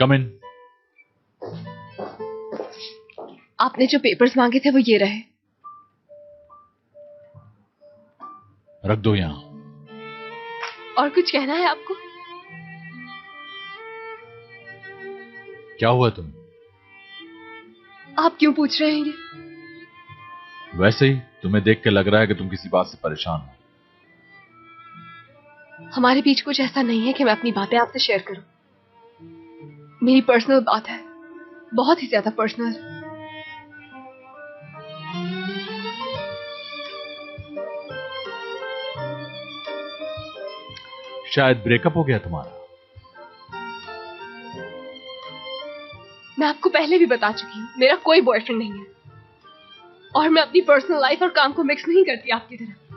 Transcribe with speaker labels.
Speaker 1: कम इन।
Speaker 2: आपने जो पेपर्स मांगे थे वो ये रहे।
Speaker 1: रख दो यहां।
Speaker 2: और कुछ कहना है आपको?
Speaker 1: क्या हुआ तुम?
Speaker 2: आप क्यों पूछ रहे हैं ये?
Speaker 1: वैसे ही तुम्हें देख के लग रहा है कि तुम किसी बात से परेशान हो।
Speaker 2: हमारे बीच कुछ ऐसा नहीं है कि मैं अपनी बातें आपसे शेयर करूं। मेरी पर्सनल बात है, बहुत ही ज्यादा पर्सनल।
Speaker 1: शायद ब्रेकअप हो गया तुम्हारा।
Speaker 2: मैं आपको पहले भी बता चुकी हूं, मेरा कोई बॉयफ्रेंड नहीं है। और मैं अपनी पर्सनल लाइफ और काम को मिक्स नहीं करती आपकी तरह।